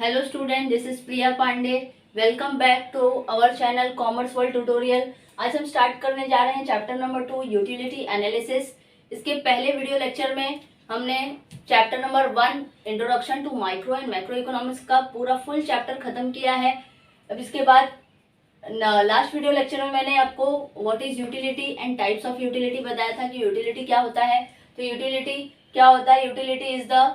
Hello student, this is Priya Pandey. Welcome back to our channel Commerce World Tutorial. आज हम start करने जा रहे हैं चैप्टर नंबर 2 यूटिलिटी एनालिसिस। इसके पहले वीडियो लेक्चर में हमने chapter number 1 introduction to micro and macro economics का पूरा फुल चैप्टर खत्म किया है। अब इसके बाद लास्ट वीडियो लेक्चर में मैंने आपको what is utility and types of utility बताया था कि यूटिलिटी क्या होता है। तो यूटिलिटी क्या होता है? Utility is the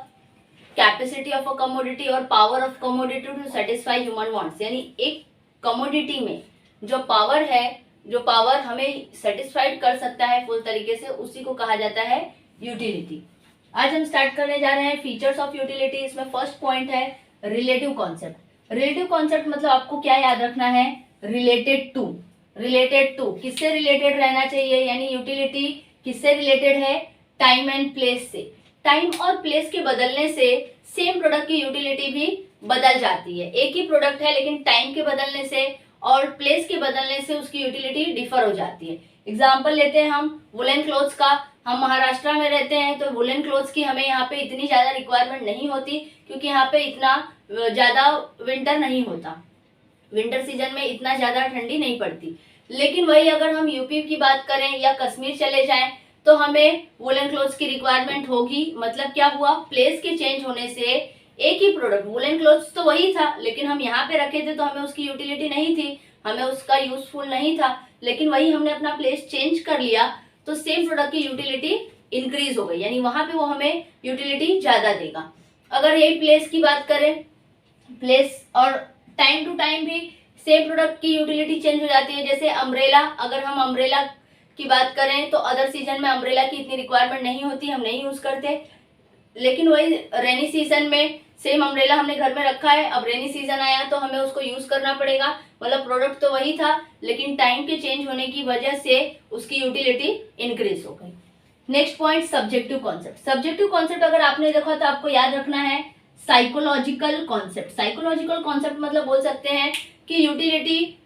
capacity of a commodity और power of commodity to satisfy human wants. यानी एक कमोडिटी में जो पावर है, जो पावर हमें सेटिस्फाइड कर सकता है फुल तरीके से, उसी को कहा जाता है यूटिलिटी। आज हम स्टार्ट करने जा रहे हैं फीचर्स ऑफ यूटिलिटी। इसमें फर्स्ट पॉइंट है रिलेटिव कॉन्सेप्ट। रिलेटिव कॉन्सेप्ट मतलब आपको क्या याद रखना है? Related to. रिलेटेड टू किससे रिलेटेड रहना चाहिए? यानी यूटिलिटी किससे रिलेटेड है? टाइम एंड प्लेस से। टाइम और प्लेस के बदलने से सेम प्रोडक्ट की यूटिलिटी भी बदल जाती है। एक ही प्रोडक्ट है लेकिन टाइम के बदलने से और प्लेस के बदलने से उसकी यूटिलिटी डिफर हो जाती है। एग्जांपल लेते हैं हम वुलन क्लोथ्स का। हम महाराष्ट्र में रहते हैं तो वुलन क्लोथ्स की हमें यहाँ पे इतनी ज्यादा रिक्वायरमेंट नहीं होती, क्योंकि यहाँ पे इतना ज्यादा विंटर नहीं होता, विंटर सीजन में इतना ज्यादा ठंडी नहीं पड़ती। लेकिन वही अगर हम यूपी की बात करें या कश्मीर चले जाएं तो हमें वुलन क्लोथ्स की रिक्वायरमेंट होगी। मतलब क्या हुआ? प्लेस के चेंज होने से एक ही प्रोडक्ट, वुलन क्लोथ्स तो वही था लेकिन हम यहाँ पे रखे थे तो हमें उसकी यूटिलिटी नहीं थी, हमें उसका यूजफुल नहीं था। लेकिन वही हमने अपना प्लेस चेंज कर लिया तो सेम प्रोडक्ट की यूटिलिटी इंक्रीज हो गई, यानी वहां पे वो हमें यूटिलिटी ज्यादा देगा। अगर यही प्लेस की बात करें, प्लेस और टाइम टू टाइम भी सेम प्रोडक्ट की यूटिलिटी चेंज हो जाती है। जैसे अम्ब्रेला, अगर हम अम्ब्रेला की बात करें तो अदर सीजन में अम्ब्रेला की इतनी रिक्वायरमेंट नहीं होती, हम नहीं यूज करते। लेकिन वही रेनी सीजन में सेम अम्ब्रेला हमने घर में रखा है, अब रेनी सीजन आया तो हमें उसको यूज करना पड़ेगा। मतलब प्रोडक्ट तो वही था लेकिन टाइम के चेंज होने की वजह से उसकी यूटिलिटी इंक्रीज हो गई। Next point subjective concept. Subjective concept अगर आपने देखा तो आपको याद रखना है साइकोलॉजिकल कॉन्सेप्ट। साइकोलॉजिकल कॉन्सेप्ट मतलब बोल सकते हैं कि यूटिलिटी,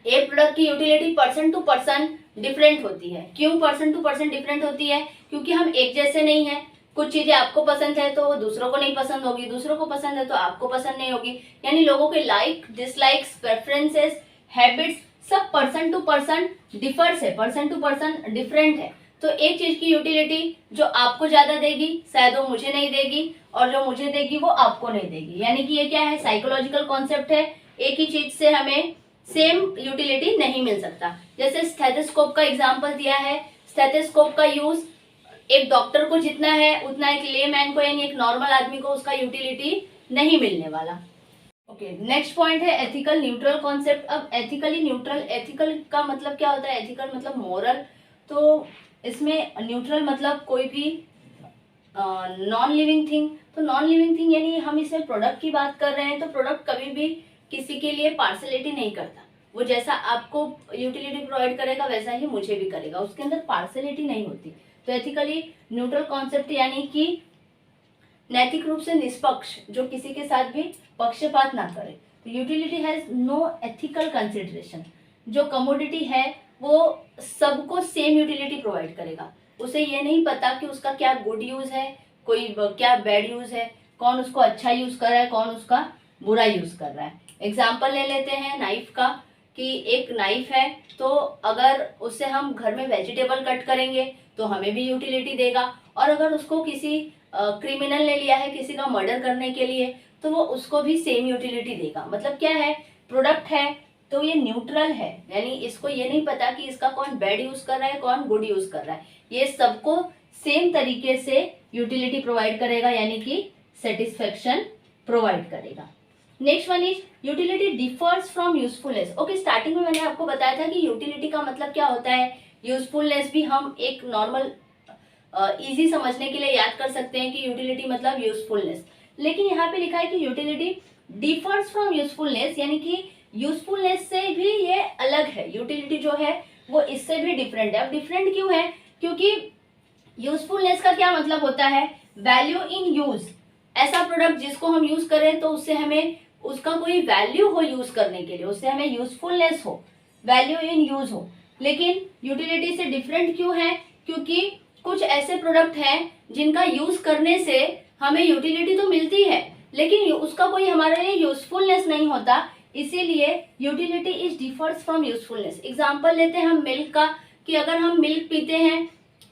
एक प्रोडक्ट की utility person to person different होती है। क्यों पर्सन टू पर्सन डिफरेंट होती है? क्योंकि हम एक जैसे नहीं है। कुछ चीजें आपको पसंद है तो दूसरों को नहीं पसंद होगी, दूसरों को पसंद है तो आपको पसंद नहीं होगी। यानी लोगों के लाइक, डिसलाइक्स, प्रेफरेंसेस, हैबिट्स सब पर्सन टू पर्सन डिफर्स है, पर्सन टू पर्सन डिफरेंट है। तो एक चीज की यूटिलिटी जो आपको ज्यादा देगी शायद वो मुझे नहीं देगी, और जो मुझे देगी वो आपको नहीं देगी। यानी कि ये क्या है? साइकोलॉजिकल कॉन्सेप्ट है। एक ही चीज से हमें सेम यूटिलिटी नहीं मिल सकता। जैसे स्टेथोस्कोप का एग्जांपल दिया है। स्टेथोस्कोप का यूज एक डॉक्टर को जितना है उतना एक लेमैन को, यानी एक नॉर्मल आदमी को उसका यूटिलिटी नहीं मिलने वाला। ओके, नेक्स्ट पॉइंट है एथिकल न्यूट्रल कॉन्सेप्ट। अब एथिकली न्यूट्रल, एथिकल का मतलब क्या होता है? एथिकल मतलब मोरल। तो इसमें न्यूट्रल मतलब कोई भी नॉन लिविंग थिंग। तो नॉन लिविंग थिंग यानी हम इसमें प्रोडक्ट की बात कर रहे हैं तो प्रोडक्ट कभी भी किसी के लिए पार्सलिटी नहीं करता। वो जैसा आपको यूटिलिटी प्रोवाइड करेगा वैसा ही मुझे भी करेगा, उसके अंदर पार्सलिटी नहीं होती। तो एथिकली न्यूट्रल कॉन्सेप्ट यानी कि नैतिक रूप से निष्पक्ष, जो किसी के साथ भी पक्षपात ना करे। तो utility has no ethical consideration. जो कमोडिटी है वो सबको सेम यूटिलिटी प्रोवाइड करेगा। उसे ये नहीं पता कि उसका क्या गुड यूज है, कोई क्या बैड यूज है, कौन उसको अच्छा यूज कर रहा है, कौन उसका बुरा यूज कर रहा है। एग्जाम्पल ले लेते हैं नाइफ का, कि एक नाइफ है तो अगर उससे हम घर में वेजिटेबल कट करेंगे तो हमें भी यूटिलिटी देगा, और अगर उसको किसी क्रिमिनल ने लिया है किसी का मर्डर करने के लिए तो वो उसको भी सेम यूटिलिटी देगा। मतलब क्या है? प्रोडक्ट है तो ये न्यूट्रल है, यानी इसको ये नहीं पता कि इसका कौन बैड यूज कर रहा है कौन गुड यूज कर रहा है। ये सबको सेम तरीके से यूटिलिटी प्रोवाइड करेगा, यानी कि सेटिस्फेक्शन प्रोवाइड करेगा। Next one is utility differs from usefulness. Okay, starting में मैंने आपको बताया था कि यूटिलिटी का मतलब क्या होता है। यूजफुलनेस भी हम एक नॉर्मल इजी समझने के लिए याद कर सकते हैं कि यूटिलिटी मतलब यूजफुलनेस। लेकिन यहाँ पे लिखा है कि यूटिलिटी डिफर्स फ्रॉम यूजफुलनेस, यानी कि यूजफुलनेस से भी ये अलग है। यूटिलिटी जो है वो इससे भी डिफरेंट है। अब डिफरेंट क्यों है? क्योंकि यूजफुलनेस का क्या मतलब होता है? Value in use. ऐसा प्रोडक्ट जिसको हम यूज करें तो उससे हमें उसका कोई वैल्यू हो यूज करने के लिए, उससे हमें यूजफुलनेस हो, वैल्यू इन यूज हो। लेकिन यूटिलिटी से डिफरेंट क्यों है? क्योंकि कुछ ऐसे प्रोडक्ट हैं जिनका यूज करने से हमें यूटिलिटी तो मिलती है लेकिन उसका कोई हमारे लिए यूजफुलनेस नहीं होता, इसीलिए utility is differs from usefulness. Example लेते हैं हम मिल्क का, कि अगर हम मिल्क पीते हैं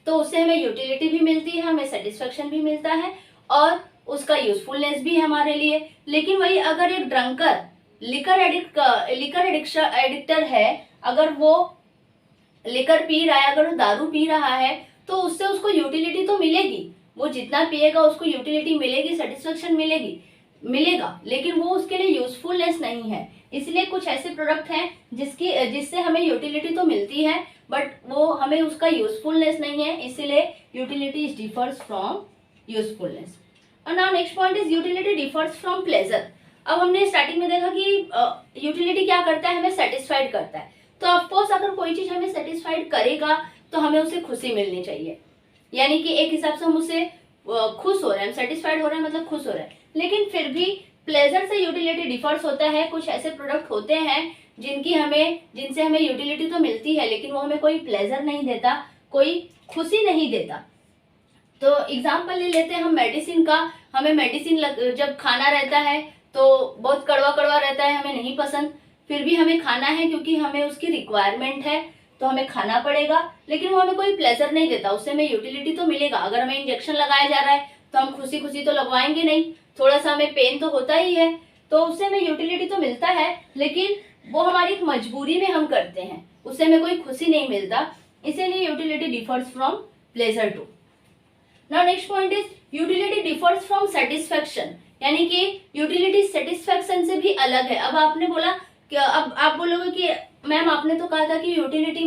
तो उससे हमें यूटिलिटी भी मिलती है, हमें सेटिस्फेक्शन भी मिलता है और उसका यूजफुलनेस भी है हमारे लिए। लेकिन वही अगर एक ड्रंकर लिकर एडिक्टर है, अगर वो लिकर पी रहा है, अगर वो दारू पी रहा है, तो उससे उसको यूटिलिटी तो मिलेगी, वो जितना पिएगा उसको यूटिलिटी मिलेगी, सेटिस्फेक्शन मिलेगा, लेकिन वो उसके लिए यूजफुलनेस नहीं है। इसलिए कुछ ऐसे प्रोडक्ट हैं जिससे हमें यूटिलिटी तो मिलती है, बट वो हमें उसका यूजफुलनेस नहीं है, इसीलिए utility is differs from usefulness. और now next point is utility differs from pleasure. अब हमने स्टार्टिंग में देखा कि यूटिलिटी क्या करता है, हमें सेटिस्फाइड करता है। तो ऑफकोर्स अगर कोई चीज हमें सेटिस्फाइड करेगा तो हमें उसे खुशी मिलनी चाहिए, यानी कि एक हिसाब से हम उससे खुश हो रहे हैं, सेटिस्फाइड हो रहे हैं, मतलब खुश हो रहे हैं। लेकिन फिर भी प्लेजर से यूटिलिटी डिफर्स होता है। कुछ ऐसे प्रोडक्ट होते हैं जिनसे हमें यूटिलिटी तो मिलती है, लेकिन वो हमें कोई प्लेजर नहीं देता, कोई खुशी नहीं देता। तो एग्जाम्पल ले लेते हैं हम मेडिसिन का। हमें मेडिसिन जब खाना रहता है तो बहुत कड़वा कड़वा रहता है, हमें नहीं पसंद, फिर भी हमें खाना है क्योंकि हमें उसकी रिक्वायरमेंट है, तो हमें खाना पड़ेगा। लेकिन वो हमें कोई प्लेजर नहीं देता, उससे हमें यूटिलिटी तो मिलेगा। अगर हमें इंजेक्शन लगाया जा रहा है तो हम खुशी खुशी तो लगवाएंगे नहीं, थोड़ा सा हमें पेन तो होता ही है, तो उससे हमें यूटिलिटी तो मिलता है, लेकिन वो हमारी एक मजबूरी में हम करते हैं, उससे हमें कोई खुशी नहीं मिलता। इसीलिए utility differs from pleasure too. Now next point is utility differs from satisfaction, यानी कि यूटिलिटी सेटिस्फेक्शन से भी अलग है। अब आपने बोला कि अब आप बोलोगे कि मैम आपने तो कहा था कि यूटिलिटी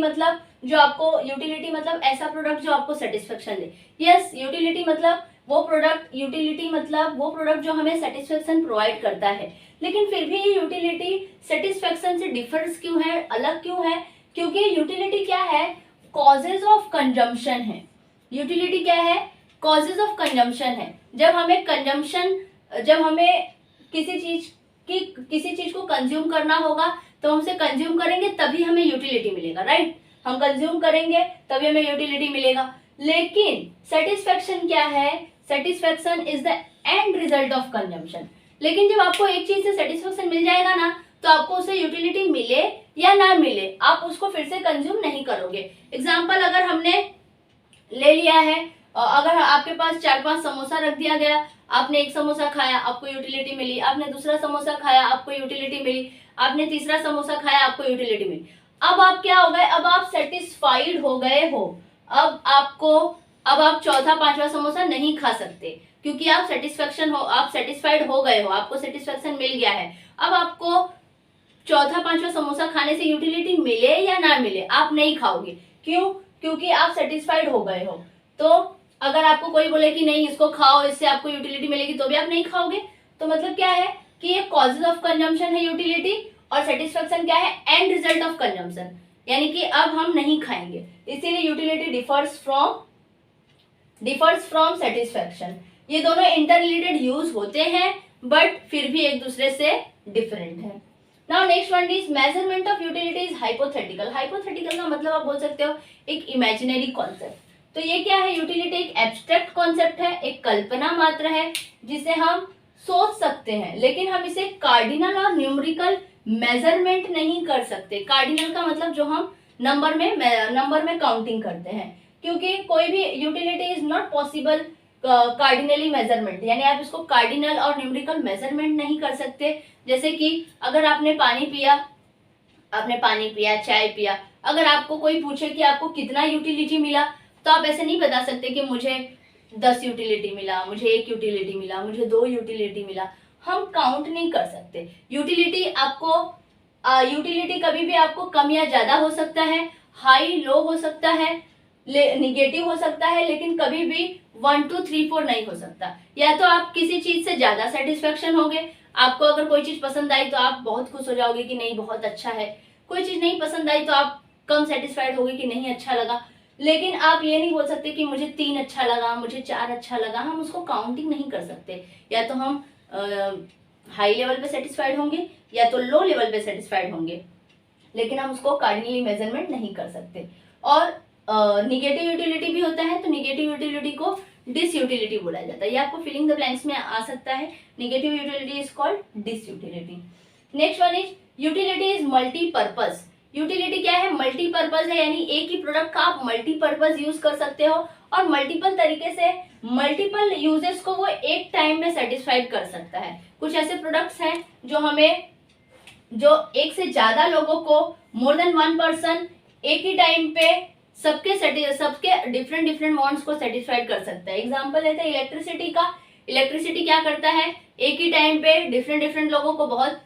मतलब ऐसा प्रोडक्ट जो आपको सेटिस्फेक्शन दे। यस, यूटिलिटी मतलब वो प्रोडक्ट जो हमें सेटिस्फेक्शन प्रोवाइड करता है। लेकिन फिर भी यूटिलिटी सेटिस्फेक्शन से डिफर्स क्यों है, अलग क्यों है? क्योंकि यूटिलिटी क्या है, कॉजेज ऑफ कंजम्पशन है। यूटिलिटी क्या है, कॉजेज ऑफ कंजम्पशन है। जब हमें किसी चीज को कंज्यूम करना होगा तो हम उसे कंज्यूम करेंगे, तभी हमें यूटिलिटी मिलेगा, राइट? हम कंज्यूम करेंगे तभी हमें यूटिलिटी मिलेगा। लेकिन सेटिस्फेक्शन क्या है, satisfaction is the end result of consumption. लेकिन जब आपको एक चीज से सेटिस्फेक्शन मिल जाएगा ना, तो आपको उसे यूटिलिटी मिले या ना मिले, आप उसको फिर से कंज्यूम नहीं करोगे। एग्जाम्पल अगर हमने ले लिया है, अगर आपके पास 4-5 समोसा रख दिया गया, आपने एक समोसा खाया, आपको यूटिलिटी मिली, आपने दूसरा समोसा खाया, आपको यूटिलिटी मिली, आपने तीसरा समोसा खाया, आपको यूटिलिटी मिली। अब आप क्या हो गए, अब आप सेटिस्फाइड हो गए हो। अब आप चौथा 5वां समोसा नहीं खा सकते, क्योंकि आप सेटिस्फाइड हो गए हो, आपको सेटिस्फेक्शन मिल गया है। अब आपको चौथा 5वां समोसा खाने से यूटिलिटी मिले या ना मिले, आप नहीं खाओगे। क्यों? क्योंकि आप सेटिस्फाइड हो गए हो। तो अगर आपको कोई बोले कि नहीं इसको खाओ, इससे आपको यूटिलिटी मिलेगी, तो भी आप नहीं खाओगे। तो मतलब क्या है कि ये कॉजेज ऑफ कंजम्पशन है यूटिलिटी, और सेटिस्फेक्शन क्या है, एंड रिजल्ट ऑफ कंजम्पशन, यानी कि अब हम नहीं खाएंगे। इसीलिए यूटिलिटी डिफर्स फ्रॉम सेटिस्फेक्शन। ये दोनों इंटर रिलेटेड यूज होते हैं, बट फिर भी एक दूसरे से डिफरेंट है। Now next one is measurement of utility is hypothetical. Hypothetical का मतलब आप बोल सकते हो एक इमेजिनरी कॉन्सेप्ट। तो ये क्या है, यूटिलिटी एक एब्स्ट्रैक्ट कॉन्सेप्ट है, एक कल्पना मात्र है जिसे हम सोच सकते हैं, लेकिन हम इसे कार्डिनल और न्यूमेरिकल मेजरमेंट नहीं कर सकते। कार्डिनल का मतलब जो हम नंबर में काउंटिंग करते हैं, क्योंकि कोई भी utility is not possible cardinally measurement, यानी आप इसको कार्डिनल और न्यूमेरिकल मेजरमेंट नहीं कर सकते। जैसे कि अगर आपने पानी पिया, चाय पिया, अगर आपको कोई पूछे कि आपको कितना यूटिलिटी मिला, तो आप ऐसे नहीं बता सकते कि मुझे 10 यूटिलिटी मिला, मुझे 1 यूटिलिटी मिला, मुझे 2 यूटिलिटी मिला। हम काउंट नहीं कर सकते। यूटिलिटी कभी भी आपको कम या ज्यादा हो सकता है, हाई लो हो सकता है, निगेटिव हो सकता है, लेकिन कभी भी 1 2 3 4 नहीं हो सकता। या तो आप किसी चीज से ज्यादा सेटिस्फेक्शन होगे, आपको अगर कोई चीज पसंद आई तो आप बहुत खुश हो जाओगे कि नहीं बहुत अच्छा है, कोई चीज नहीं पसंद आई तो आप कम सेटिस्फाइड होगे कि नहीं अच्छा लगा। लेकिन आप ये नहीं बोल सकते कि मुझे 3 अच्छा लगा, मुझे 4 अच्छा लगा, हम उसको काउंटिंग नहीं कर सकते। या तो हम हाई लेवल पे सेटिस्फाइड होंगे या तो लो लेवल पे सेटिस्फाइड होंगे, लेकिन हम उसको कार्डिनली मेजरमेंट नहीं कर सकते। और निगेटिव यूटिलिटी भी होता है, तो निगेटिव यूटिलिटी को डिसयूटिलिटी बोला जाता है। ये आपको फिलिंग द ब्लैंक्स में आ सकता है। Negative utility is called disutility. Next one is utility is multipurpose. Utility क्या है? मल्टीपर्पज है, यानी एक ही प्रोडक्ट का आप मल्टीपर्पज यूज कर सकते हो और मल्टीपल तरीके से मल्टीपल यूजेस को वो एक टाइम में सेटिस्फाइड कर सकता है। कुछ ऐसे प्रोडक्ट्स हैं जो एक से ज्यादा लोगों को, मोर देन वन पर्सन, एक ही टाइम पे सबके डिफरेंट वांट्स को सेटिस्फाइड कर सकता है। एग्जांपल लेते हैं इलेक्ट्रिसिटी का। इलेक्ट्रिसिटी क्या करता है? एक ही टाइम पे डिफरेंट लोगों को, बहुत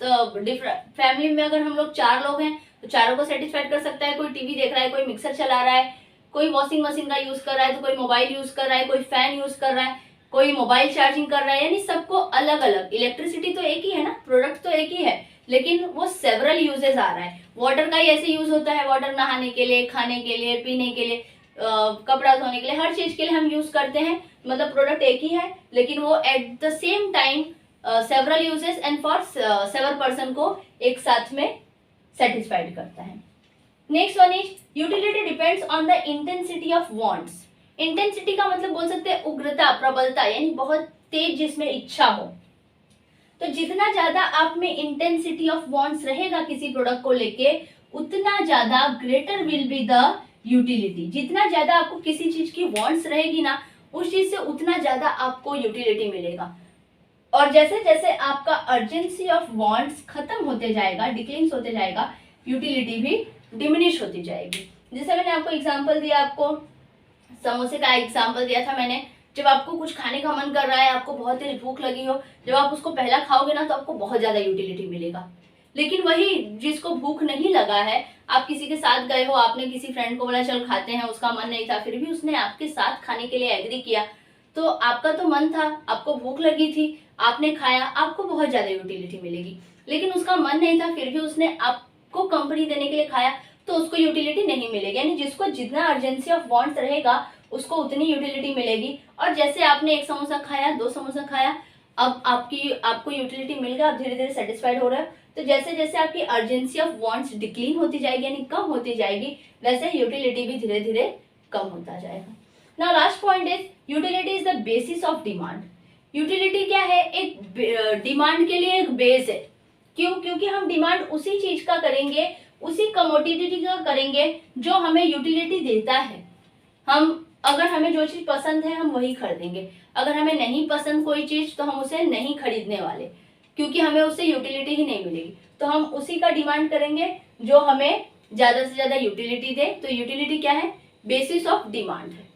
फैमिली में अगर हम लोग 4 लोग हैं तो चारों को सेटिस्फाइड कर सकता है। कोई टीवी देख रहा है, कोई मिक्सर चला रहा है, कोई वॉशिंग मशीन का यूज कर रहा है, तो कोई मोबाइल यूज कर रहा है, कोई फैन यूज कर रहा है, कोई मोबाइल चार्जिंग कर रहा है, यानी सबको अलग अलग। इलेक्ट्रिसिटी तो एक ही है ना, प्रोडक्ट तो एक ही है, लेकिन वो सेवरल यूजेस आ रहा है। वाटर का ही ऐसे यूज होता है, वाटर नहाने के लिए, खाने के लिए, पीने के लिए, कपड़ा धोने के लिए, हर चीज के लिए हम यूज करते हैं। मतलब प्रोडक्ट एक ही है, लेकिन वो at the same time several uses and for several person को एक साथ में सेटिस्फाइड करता है। Next one is utility depends on the intensity of wants. Intensity का मतलब बोल सकते हैं उग्रता, प्रबलता, यानी बहुत तेज जिसमें इच्छा हो। तो जितना ज्यादा आप में इंटेंसिटी ऑफ वांट्स रहेगा किसी प्रोडक्ट को लेके, उतना ज्यादा greater will be the utility. जितना ज्यादा आपको किसी चीज की वांट्स रहेगी ना, उस चीज से उतना ज्यादा आपको यूटिलिटी मिलेगा। और जैसे जैसे आपका अर्जेंसी ऑफ वांट्स खत्म होते जाएगा, डिक्रीज होते जाएगा, यूटिलिटी भी डिमिनिश होती जाएगी। जैसे मैंने आपको एग्जांपल दिया, आपको समोसे का एग्जांपल दिया था मैंने। जब आपको कुछ खाने का मन कर रहा है, आपको बहुत तेज भूख लगी हो, जब आप उसको पहला खाओगे ना, तो आपको बहुत ज्यादा यूटिलिटी मिलेगा। लेकिन वही जिसको भूख नहीं लगा है, आप किसी के साथ गए हो, आपने किसी फ्रेंड को बोला चल खाते हैं, उसका मन नहीं था, फिर भी उसने आपके साथ खाने के लिए एग्री किया, तो आपका तो मन था, आपको भूख लगी थी, आपने खाया, आपको बहुत ज्यादा यूटिलिटी मिलेगी। लेकिन उसका मन नहीं था, फिर भी उसने आपको कंपनी देने के लिए खाया, तो उसको यूटिलिटी नहीं मिलेगी। यानी जिसको जितना अर्जेंसी ऑफ वांट्स रहेगा, उसको उतनी यूटिलिटी मिलेगी। और जैसे आपने 1 समोसा खाया, 2 समोसा खाया, अब आपको यूटिलिटी मिल गया, आप धीरे धीरे सेटिस्फाइड हो रहे हो। तो जैसे जैसे आपकी अर्जेंसी ऑफ वांट्स डिक्लीन होती जाएगी, यानी कम होती जाएगी, वैसे यूटिलिटी भी धीरे धीरे कम होता जाएगा। Now last point is utility is the basis of demand. Utility क्या है? एक डिमांड के लिए एक बेस है। क्यों? क्योंकि हम डिमांड उसी चीज का करेंगे, उसी कमोडिटी का करेंगे जो हमें यूटिलिटी देता है। अगर हमें जो चीज पसंद है, हम वही खरीदेंगे। अगर हमें नहीं पसंद कोई चीज, तो हम उसे नहीं खरीदने वाले, क्योंकि हमें उससे यूटिलिटी ही नहीं मिलेगी। तो हम उसी का डिमांड करेंगे जो हमें ज्यादा से ज्यादा यूटिलिटी दे। तो यूटिलिटी क्या है? बेसिस ऑफ डिमांड है।